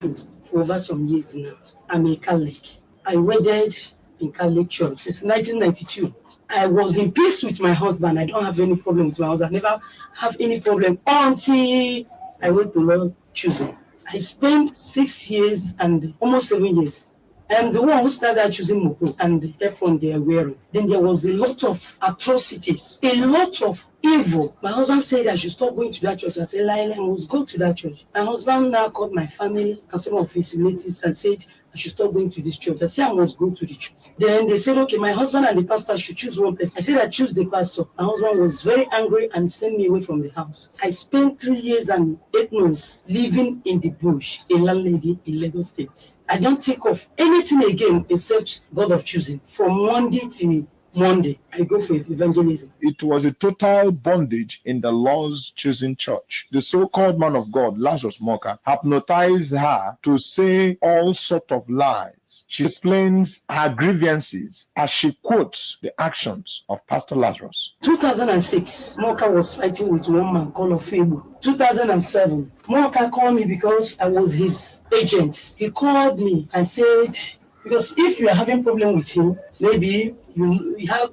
for over some years now. I'm a Catholic. I wedded in Catholic church since 1992. I was in peace with my husband. I don't have any problem with my husband. I never have any problem until I went to Lord choosing. I spent 6 years and almost 7 years. I am the one who started choosing mopol and the weapon they are wearing. Then there was a lot of atrocities, a lot of evil. My husband said I should stop going to that church. I said, Laila, I must go to that church. My husband now called my family and some of his relatives and said I should stop going to this church. I said I must go to the church. Then they said, okay, my husband and the pastor should choose one person. I said I choose the pastor. My husband was very angry and sent me away from the house. I spent 3 years and 8 months living in the bush, a landlady in Lagos State. I don't take off anything again except God of choosing. From Monday to Monday, I go for evangelism. It was a total bondage in the Lord's chosen church. The so-called man of God, Lazarus Muoka, hypnotized her to say all sorts of lies. She explains her grievances as she quotes the actions of Pastor Lazarus. 2006, Muoka was fighting with one man called Ofebu. 2007, Muoka called me because I was his agent. He called me and said, because if you are having problem with him, maybe you have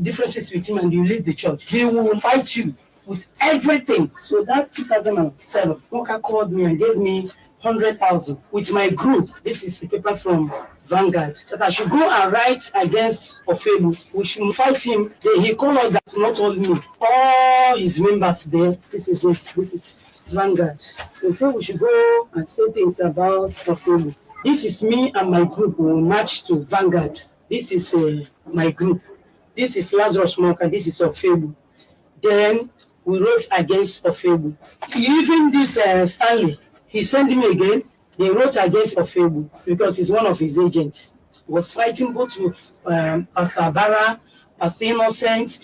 differences with him and you leave the church, he will fight you with everything. So that 2007, Muoka called me and gave me 100,000 with my group. This is a paper from Vanguard that I should go and write against Ofelu. We should fight him. Then he called us, that's not all me, all his members there. This is it. This is Vanguard. So he said we should go and say things about Ofelu. This is me and my group will match to Vanguard. This is my group. This is Lazarus Muoka. This is Ofelu. Then we wrote against Ofelu. Even this Stanley, he sent me again. They wrote against Ofelu because he's one of his agents. He was fighting both with Pastor Abara, Pastor Innocent,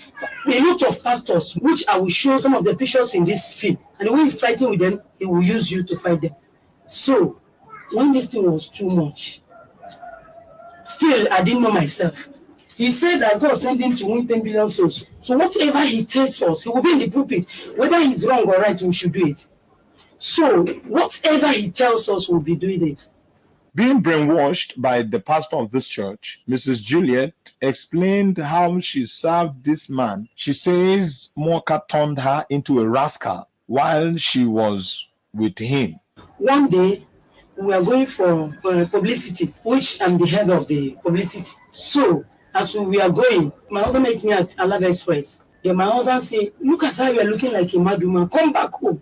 a lot of pastors, which I will show some of the pictures in this film. And when he's fighting with them, he will use you to fight them. So when this thing was too much, still I didn't know myself. He said that God sent him to win 10 billion souls. So whatever he tells us, he will be in the pulpit. Whether he's wrong or right, we should do it. So whatever he tells us, we'll be doing it. Being brainwashed by the pastor of this church, Mrs. Juliet explained how she served this man. She says Muoka turned her into a rascal while she was with him. One day, we are going for publicity, which I'm the head of the publicity. So, as we are going, my husband met me at Alaba Express. Then my husband said, look at how you are looking like a mad woman. Come back home.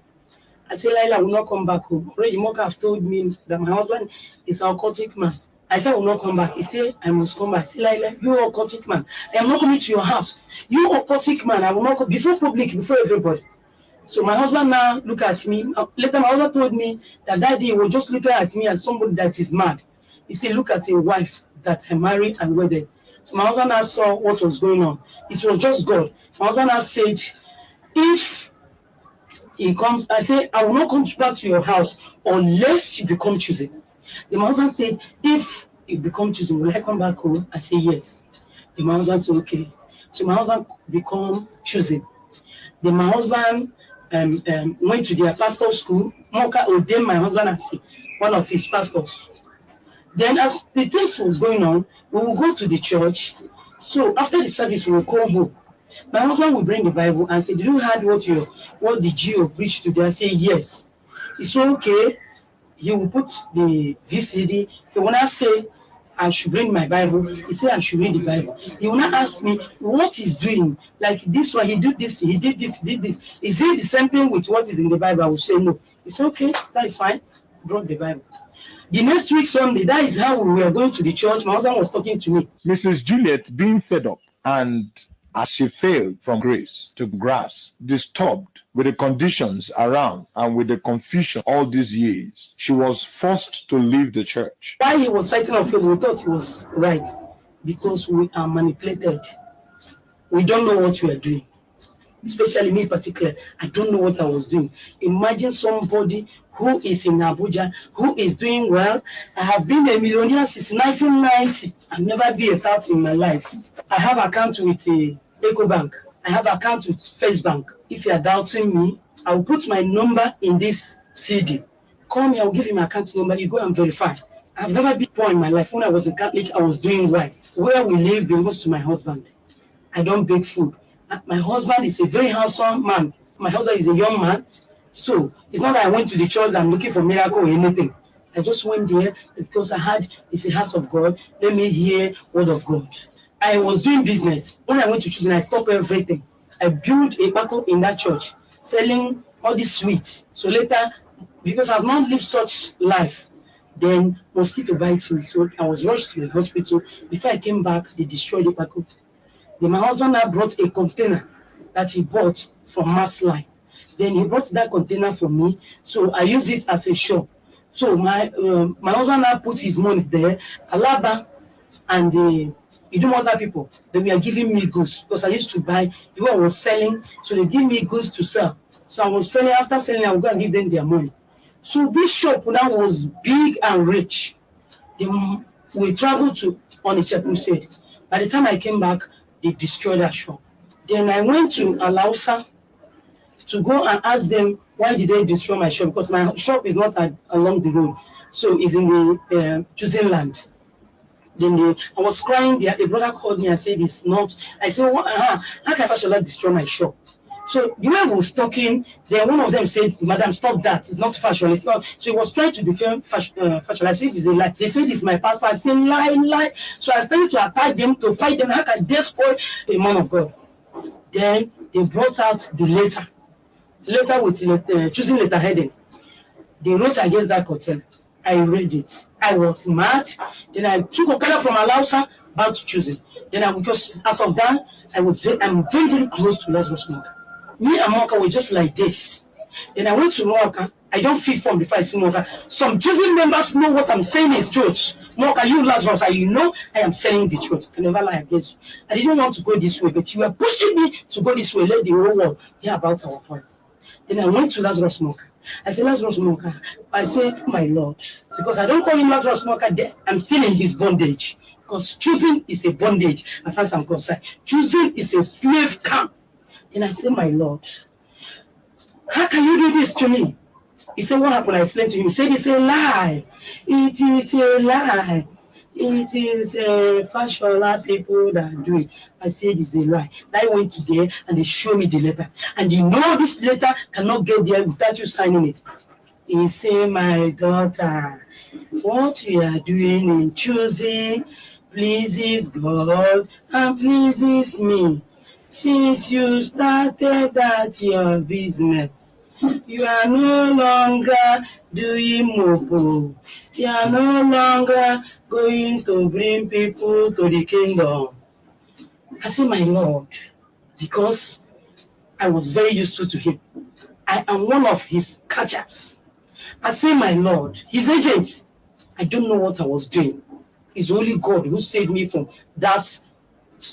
I said, Laila, I will not come back home. Already Muoka have told me that my husband is an occultic man. I said, I will not come back. He said, I must come back. I said, Laila, you are occultic man. I am not coming to your house. You occultic man. I will not come before public, before everybody. So my husband now look at me. Later, my husband told me that day he was just looking at me as somebody that is mad. He said, look at a wife that I married and wedded. So my husband now saw what was going on. It was just God. My husband now said, if he comes, I said, I will not come back to your house unless you become choosing. Then my husband said, if you become choosing, will I come back home? I said, yes. Then my husband said, okay. So my husband become choosing. Then my husband went to their pastor school. Muoka ordained my husband as one of his pastors. Then as the test was going on, we will go to the church. So after the service, we will come home. My husband will bring the Bible and say, did you heard what the GO preached today? I say, yes. He said, okay. He will put the VCD. He will not say, I should bring my Bible. He said, I should read the Bible. He will not ask me what he's doing. Like this one, he did this, he did this, he did this. Is it the same thing with what is in the Bible? I will say no. He said, okay, that is fine. Drop the Bible. The next week, Sunday, that is how we were going to the church. My husband was talking to me. Mrs. Juliet, being fed up and as she failed from grace to grace, disturbed with the conditions around and with the confusion all these years, she was forced to leave the church. While he was fighting on faith, we thought he was right because we are manipulated. We don't know what we are doing. Especially me in particular, I don't know what I was doing. Imagine somebody who is in Abuja, who is doing well. I have been a millionaire since 1990. I've never been a tout in my life. I have account with EcoBank. I have account with First Bank. If you are doubting me, I will put my number in this CD. Call me, I'll give you my account number. You go and verify. I've never been poor in my life. When I was a Catholic, I was doing well. Where we live belongs to my husband. I don't bake food. My husband is a very handsome man. My husband is a young man. So it's not that I went to the church and I'm looking for miracle or anything. I just went there because I had, it's a house of God. Let me hear word of God. I was doing business. When I went to choosing, I stopped everything. I built a park in that church, selling all these sweets. So later, because I've not lived such life, then mosquito bites me. So I was rushed to the hospital. Before I came back, they destroyed the park. Then my husband now brought a container that he bought from Mass Line. Then he brought that container for me. So I use it as a shop. So my husband now put his money there. Alaba and the other people, they were giving me goods because I used to buy, the way I was selling, so they give me goods to sell. So I was selling, after selling, I would go and give them their money. So this shop now was big and rich. Then we traveled to Onitsha Crusade. By the time I came back, they destroyed that shop. Then I went to Alausa to go and ask them, why did they destroy my shop? Because my shop is not along the road. So it's in the choosing land. Then I was crying. A brother called me and said, it's not. I said, how can Fashola destroy my shop? So the way I was talking, then one of them said, Madam, stop that. It's not fashion. It's not. So he was trying to defend fashion. I said, it's a lie. They said, it's my pastor. I said, lie. So I started to attack them, to fight them. How can they spoil the man of God? Then they brought out the letter with choosing letter heading. They wrote against that cartel. I read it. I was mad. Then I took Okada from Alausa back to choosing. Then because as of that, I'm very, very close to Lazarus Muoka. Me and Muoka were just like this. Then I went to Muoka. I don't feel form before I see Muoka. Some choosing members know what I'm saying is truth. Muoka, you Lazarus, you know I am saying the truth. I never lie against you. I didn't want to go this way, but you were pushing me to go this way. Let the whole world hear about our voice. Then I went to Lazarus Muoka. I said, Lazarus Muoka. I say, my Lord, because I don't call him Lazarus Muoka there. I'm still in his bondage. Because choosing is a bondage, as far as I'm concerned. Choosing is a slave camp. And I said, my Lord, how can you do this to me? He said, what happened? I explained to him. He said, it's a lie. It is a lie. It is Fashola people that do it. I said, it's a lie. I went to there and they showed me the letter. And you know this letter cannot get there without you signing it. He said, my daughter, what you are doing in choosing pleases God and pleases me. Since you started that your business, you are no longer doing mopol. You are no longer going to bring people to the kingdom. I say, my Lord, because I was very useful to him. I am one of his catchers. I say, my Lord, his agent, I don't know what I was doing. It's only God who saved me from that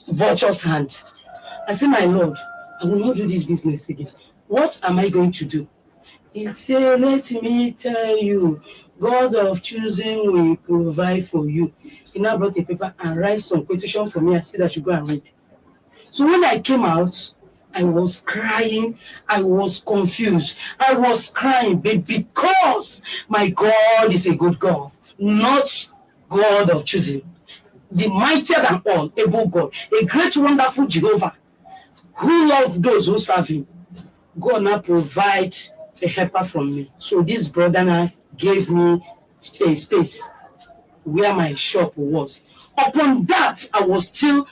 vulture's hand. I say, my Lord, I will not do this business again. What am I going to do? He said, let me tell you, God of choosing will provide for you. He now brought a paper and write some quotation for me. I said I should go and read. So when I came out, I was crying. I was confused. I was crying, but because my God is a good God, not God of choosing. The mightier than all, able God, a great, wonderful Jehovah, who loves those who serve him. God now provide a helper from me. So this brother now gave me a space where my shop was. Upon that, I was still